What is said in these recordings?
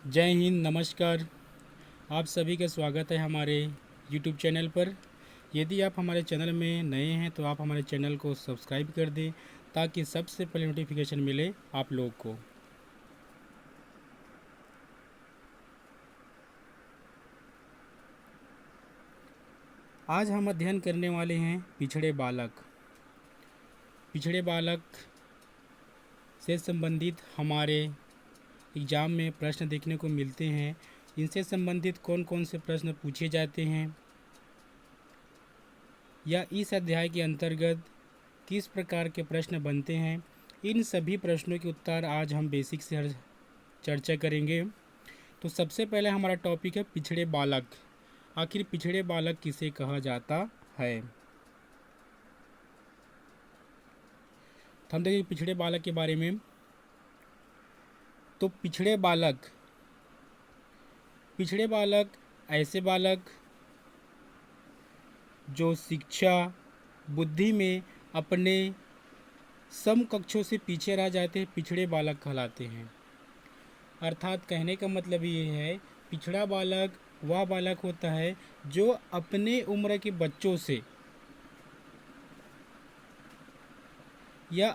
जय हिंद, नमस्कार। आप सभी का स्वागत है हमारे यूट्यूब चैनल पर। यदि आप हमारे चैनल में नए हैं तो आप हमारे चैनल को सब्सक्राइब कर दें ताकि सबसे पहले नोटिफिकेशन मिले आप लोग को। आज हम अध्ययन करने वाले हैं पिछड़े बालक। पिछड़े बालक से संबंधित हमारे एग्ज़ाम में प्रश्न देखने को मिलते हैं। इनसे संबंधित कौन कौन से प्रश्न पूछे जाते हैं या इस अध्याय के अंतर्गत किस प्रकार के प्रश्न बनते हैं, इन सभी प्रश्नों के उत्तर आज हम बेसिक से चर्चा करेंगे। तो सबसे पहले हमारा टॉपिक है पिछड़े बालक। आखिर पिछड़े बालक किसे कहा जाता है। तो हम देखेंगे पिछड़े बालक के बारे में। तो पिछड़े बालक ऐसे बालक जो शिक्षा बुद्धि में अपने समकक्षों से पीछे रह जाते हैं, पिछड़े बालक कहलाते हैं। अर्थात कहने का मतलब ये है, पिछड़ा बालक वह बालक होता है जो अपने उम्र के बच्चों से या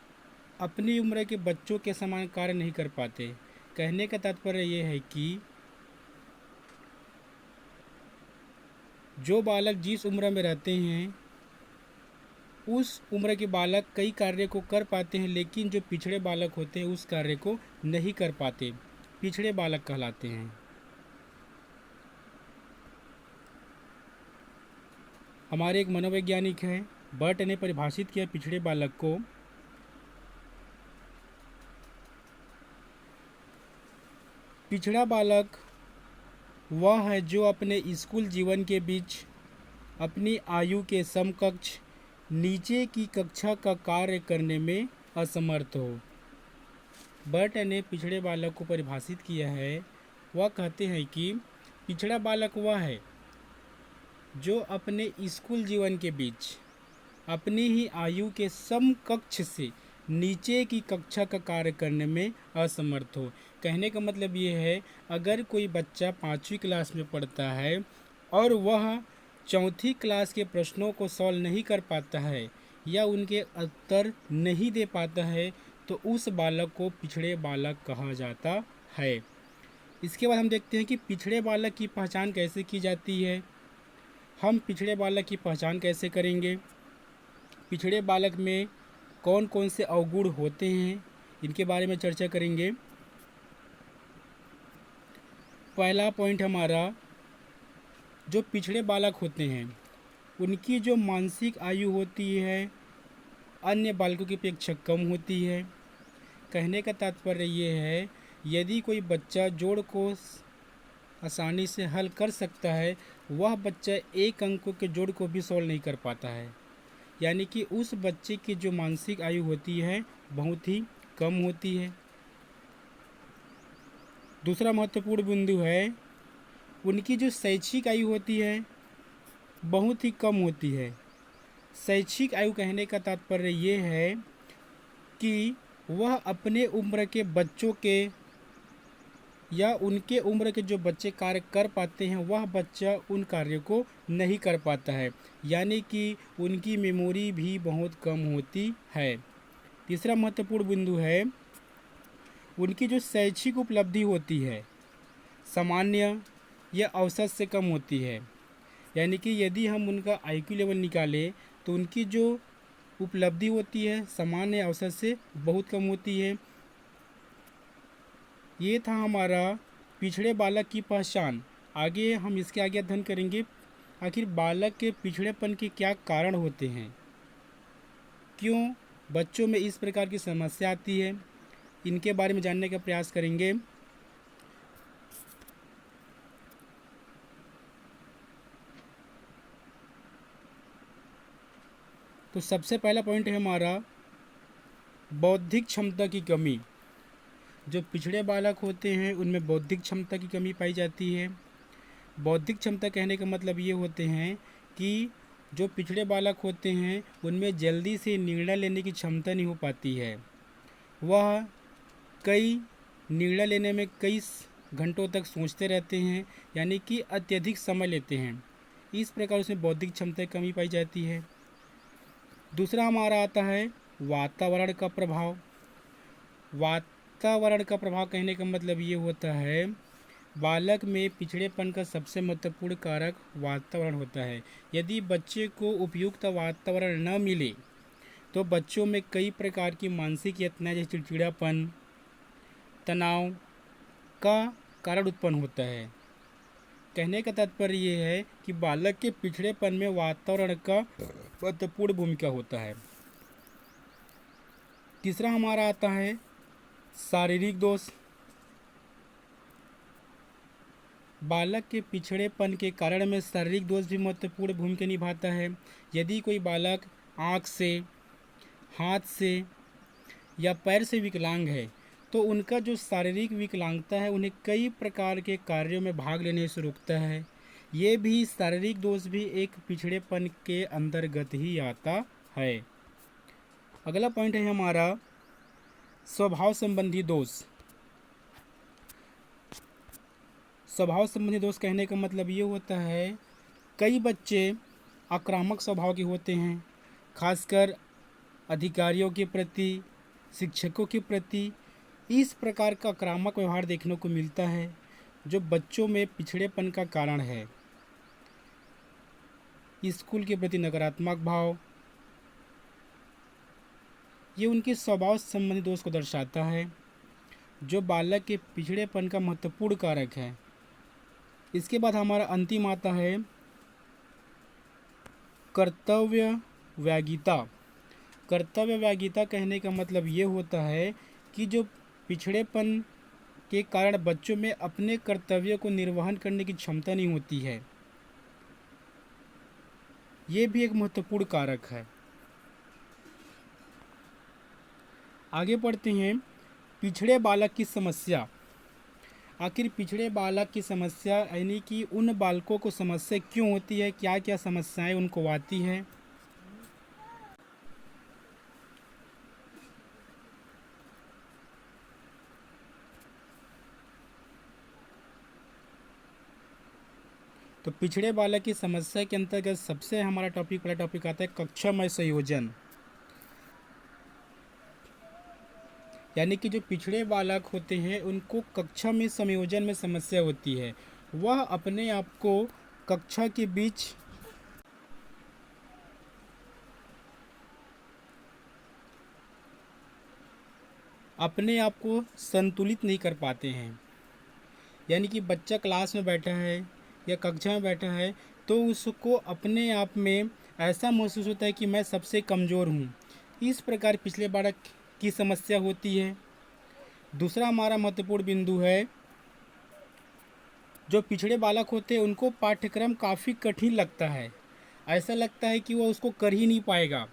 अपनी उम्र के बच्चों के समान कार्य नहीं कर पाते। कहने का तात्पर्य ये है कि जो बालक जिस उम्र में रहते हैं उस उम्र के बालक कई कार्य को कर पाते हैं, लेकिन जो पिछड़े बालक होते हैं उस कार्य को नहीं कर पाते, पिछड़े बालक कहलाते हैं। हमारे एक मनोवैज्ञानिक हैं, बर्ट ने परिभाषित किया पिछड़े बालक को। पिछड़ा बालक वह है जो अपने स्कूल जीवन के बीच अपनी आयु के समकक्ष नीचे की कक्षा का कार्य करने में असमर्थ हो। बर्ट ने पिछड़े बालक को परिभाषित किया है। वह कहते हैं कि पिछड़ा बालक वह है जो अपने स्कूल जीवन के बीच अपनी ही आयु के समकक्ष से नीचे की कक्षा का कार्य करने में असमर्थ हो। कहने का मतलब ये है, अगर कोई बच्चा 5वीं क्लास में पढ़ता है और वह 4थी क्लास के प्रश्नों को सॉल्व नहीं कर पाता है या उनके उत्तर नहीं दे पाता है, तो उस बालक को पिछड़े बालक कहा जाता है। इसके बाद हम देखते हैं कि पिछड़े बालक की पहचान कैसे की जाती है। हम पिछड़े बालक की पहचान कैसे करेंगे, पिछड़े बालक में कौन कौन से अवगुण होते हैं, इनके बारे में चर्चा करेंगे। पहला पॉइंट हमारा, जो पिछड़े बालक होते हैं उनकी जो मानसिक आयु होती है अन्य बालकों की अपेक्षा कम होती है। कहने का तात्पर्य ये है, यदि कोई बच्चा जोड़ को आसानी से हल कर सकता है, वह बच्चा एक अंकों के जोड़ को भी सॉल्व नहीं कर पाता है। यानी कि उस बच्चे की जो मानसिक आयु होती है बहुत ही कम होती है। दूसरा महत्वपूर्ण बिंदु है, उनकी जो शैक्षिक आयु होती है बहुत ही कम होती है। शैक्षिक आयु कहने का तात्पर्य ये है कि वह अपने उम्र के बच्चों के या उनके उम्र के जो बच्चे कार्य कर पाते हैं वह बच्चा उन कार्यों को नहीं कर पाता है, यानी कि उनकी मेमोरी भी बहुत कम होती है। तीसरा महत्वपूर्ण बिंदु है, उनकी जो शैक्षिक उपलब्धि होती है सामान्य या औसत से कम होती है। यानी कि यदि हम उनका आईक्यू लेवल निकालें तो उनकी जो उपलब्धि होती है सामान्य औसत से बहुत कम होती है। ये था हमारा पिछड़े बालक की पहचान। आगे हम इसके आगे अध्ययन करेंगे, आखिर बालक के पिछड़ेपन के क्या कारण होते हैं, क्यों बच्चों में इस प्रकार की समस्या आती है, इनके बारे में जानने का प्रयास करेंगे। तो सबसे पहला पॉइंट है हमारा बौद्धिक क्षमता की कमी। जो पिछड़े बालक होते हैं उनमें बौद्धिक क्षमता की कमी पाई जाती है। बौद्धिक क्षमता कहने का मतलब ये होते हैं कि जो पिछड़े बालक होते हैं उनमें जल्दी से निर्णय लेने की क्षमता नहीं हो पाती है। वह कई निर्णय लेने में कई घंटों तक सोचते रहते हैं, यानी कि अत्यधिक समय लेते हैं। इस प्रकार उसमें बौद्धिक क्षमता की कमी पाई जाती है। दूसरा हमारा आता है वातावरण का प्रभाव। वातावरण का प्रभाव कहने का मतलब ये होता है, बालक में पिछड़ेपन का सबसे महत्वपूर्ण कारक वातावरण होता है। यदि बच्चे को उपयुक्त वातावरण न मिले तो बच्चों में कई प्रकार की मानसिक यातनाएं जैसे चिड़चिड़ापन, तनाव का कारण उत्पन्न होता है। कहने का तात्पर्य ये है कि बालक के पिछड़ेपन में वातावरण का महत्वपूर्ण भूमिका होता है। तीसरा हमारा आता है शारीरिक दोष। बालक के पिछड़ेपन के कारण में शारीरिक दोष भी महत्वपूर्ण भूमिका निभाता है। यदि कोई बालक आँख से, हाथ से या पैर से विकलांग है तो उनका जो शारीरिक विकलांगता है उन्हें कई प्रकार के कार्यों में भाग लेने से रोकता है। ये भी शारीरिक दोष भी एक पिछड़ेपन के अंतर्गत ही आता है। अगला पॉइंट है हमारा स्वभाव संबंधी दोष। स्वभाव संबंधी दोष कहने का मतलब ये होता है, कई बच्चे आक्रामक स्वभाव के होते हैं, खासकर अधिकारियों के प्रति, शिक्षकों के प्रति। इस प्रकार का आक्रामक व्यवहार देखने को मिलता है जो बच्चों में पिछड़ेपन का कारण है। स्कूल के प्रति नकारात्मक भाव, ये उनके स्वभाव संबंधी दोष को दर्शाता है जो बालक के पिछड़ेपन का महत्वपूर्ण कारक है। इसके बाद हमारा अंतिम आता है कर्तव्य वैधता। कर्तव्य वैधता कहने का मतलब ये होता है कि जो पिछड़ेपन के कारण बच्चों में अपने कर्तव्य को निर्वहन करने की क्षमता नहीं होती है, ये भी एक महत्वपूर्ण कारक है। आगे पढ़ते हैं पिछड़े बालक की समस्या। आखिर पिछड़े बालक की समस्या यानी कि उन बालकों को समस्या क्यों होती है, क्या क्या समस्याएं उनको आती हैं। तो पिछड़े बालक की समस्या के अंतर्गत सबसे हमारा पहला टॉपिक आता है कक्षामय संयोजन। यानी कि जो पिछड़े बालक होते हैं उनको कक्षा में संयोजन में समस्या होती है। वह अपने आप को कक्षा के बीच अपने आप को संतुलित नहीं कर पाते हैं। यानी कि बच्चा क्लास में बैठा है या कक्षा में बैठा है तो उसको अपने आप में ऐसा महसूस होता है कि मैं सबसे कमज़ोर हूँ। इस प्रकार पिछले बालक की समस्या होती है। दूसरा हमारा महत्वपूर्ण बिंदु है, जो पिछड़े बालक होते हैं उनको पाठ्यक्रम काफ़ी कठिन लगता है। ऐसा लगता है कि वह उसको कर ही नहीं पाएगा।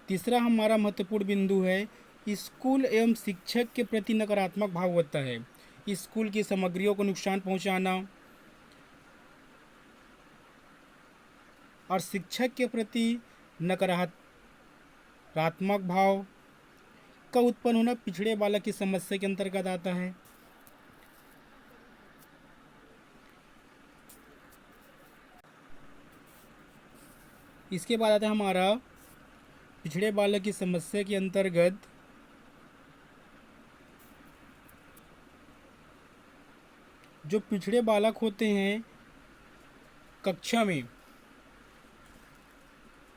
तीसरा हमारा महत्वपूर्ण बिंदु है, स्कूल एवं शिक्षक के प्रति नकारात्मक भाव होता है। स्कूल की सामग्रियों को नुकसान पहुंचाना और शिक्षक के प्रति नकारात्मक भाव का उत्पन्न होना पिछड़े बालक की समस्या के अंतर्गत आता है। इसके बाद आता है हमारा पिछड़े बालक की समस्या के अंतर्गत जो पिछड़े बालक होते हैं कक्षा में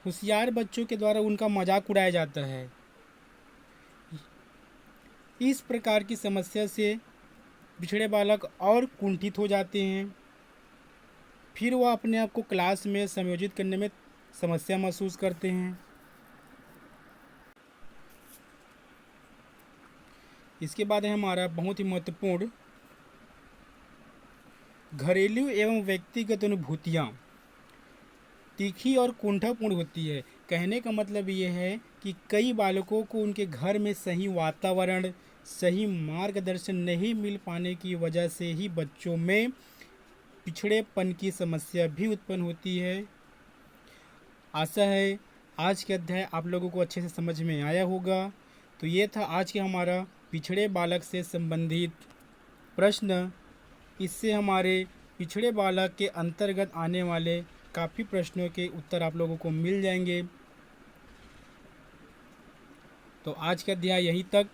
होशियार बच्चों के द्वारा उनका मजाक उड़ाया जाता है। इस प्रकार की समस्या से पिछड़े बालक और कुंठित हो जाते हैं। फिर वह अपने आप को क्लास में समायोजित करने में समस्या महसूस करते हैं। इसके बाद है हमारा बहुत ही महत्वपूर्ण घरेलू एवं व्यक्तिगत अनुभूतियाँ तीखी और कुंठापूर्ण होती है। कहने का मतलब ये है कि कई बालकों को उनके घर में सही वातावरण, सही मार्गदर्शन नहीं मिल पाने की वजह से ही बच्चों में पिछड़ेपन की समस्या भी उत्पन्न होती है। आशा है आज के अध्याय आप लोगों को अच्छे से समझ में आया होगा। तो ये था आज के हमारा पिछड़े बालक से संबंधित प्रश्न। इससे हमारे पिछड़े बालक के अंतर्गत आने वाले काफ़ी प्रश्नों के उत्तर आप लोगों को मिल जाएंगे। तो आज का अध्याय यहीं तक।